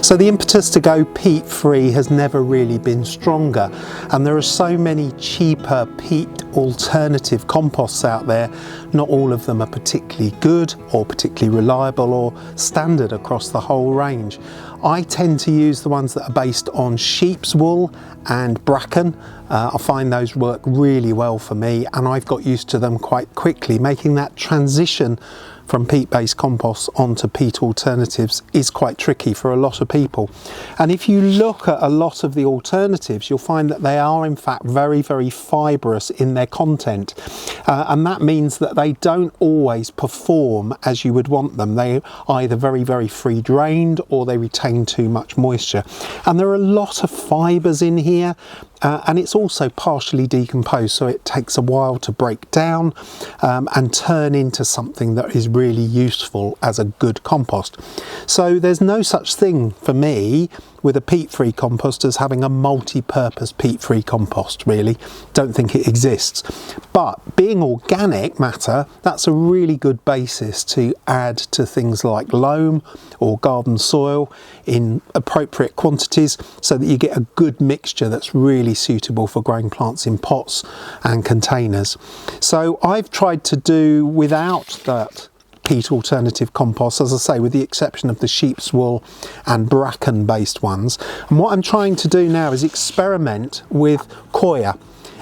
So the impetus to go peat-free has never really been stronger, and there are so many cheaper peat alternative composts out there. Not all of them are particularly good or particularly reliable or standard across the whole range. I tend to use the ones that are based on sheep's wool and bracken. I find those work really well for me, and I've got used to them quite quickly. Making that transition from peat-based composts onto peat alternatives is quite tricky for a lot of people. And if you look at a lot of the alternatives, you'll find that they are in fact very, very fibrous in their content. And that means that they don't always perform as you would want them. They either very, very free drained or they retain too much moisture. And there are a lot of fibres in here. And it's also partially decomposed, so it takes a while to break down and turn into something that is really useful as a good compost. So there's no such thing for me with a peat-free compost as having a multi-purpose peat-free compost, really. Don't think it exists. But being organic matter, that's a really good basis to add to things like loam or garden soil in appropriate quantities, so that you get a good mixture that's really suitable for growing plants in pots and containers. So I've tried to do without that peat alternative compost, as I say, with the exception of the sheep's wool and bracken based ones. And what I'm trying to do now is experiment with coir.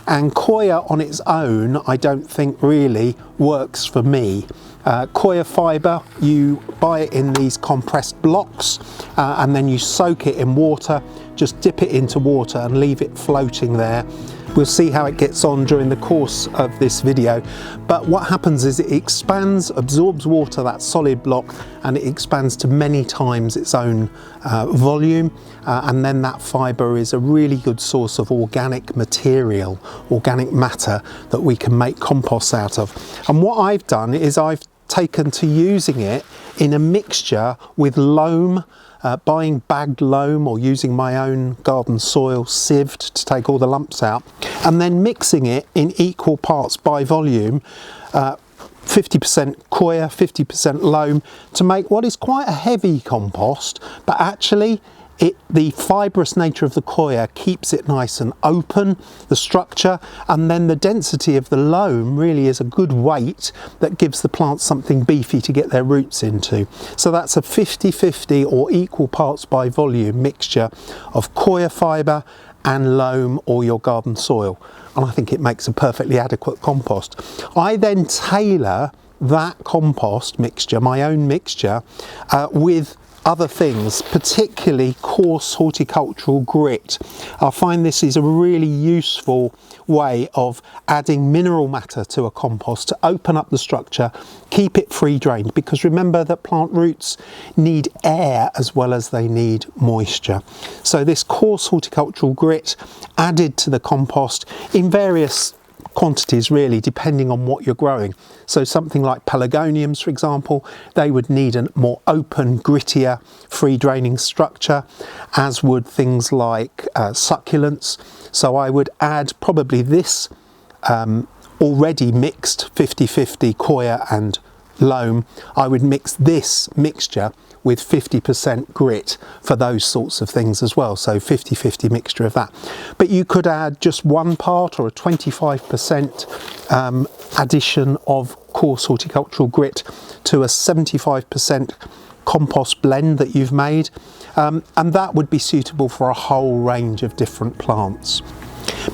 And coir on its own, I don't think really works for me. Coir fibre, you buy it in these compressed blocks and then you soak it in water, just dip it into water and leave it floating there. We'll see how it gets on during the course of this video. But what happens is it expands, absorbs water, that solid block, and it expands to many times its own volume. And then that fibre is a really good source of organic material, organic matter that we can make composts out of. And what I've done is I've taken to using it in a mixture with loam, buying bagged loam or using my own garden soil sieved to take all the lumps out, and then mixing it in equal parts by volume, 50% coir, 50% loam, to make what is quite a heavy compost, but actually the fibrous nature of the coir keeps it nice and open, the structure, and then the density of the loam really is a good weight that gives the plants something beefy to get their roots into. So that's a 50-50 or equal parts by volume mixture of coir fibre and loam or your garden soil. And I think it makes a perfectly adequate compost. I then tailor that compost mixture, my own mixture, with other things, particularly coarse horticultural grit. I find this is a really useful way of adding mineral matter to a compost to open up the structure, keep it free drained, because remember that plant roots need air as well as they need moisture. So this coarse horticultural grit added to the compost in various quantities, really, depending on what you're growing. So something like pelargoniums, for example, they would need a more open, grittier, free draining structure, as would things like succulents. So I would add probably this already mixed 50-50 coir and loam. I would mix this mixture with 50% grit for those sorts of things as well, so 50-50 mixture of that. But you could add just 1 part or a 25% addition of coarse horticultural grit to a 75% compost blend that you've made, and that would be suitable for a whole range of different plants.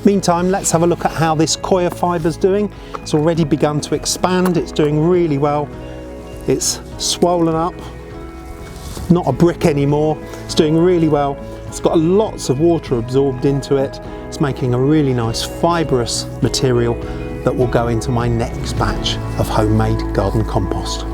Meantime, let's have a look at how this coir fibre's doing. It's already begun to expand, it's doing really well. It's swollen up, not a brick anymore, it's doing really well. It's got lots of water absorbed into it. It's making a really nice fibrous material that will go into my next batch of homemade garden compost.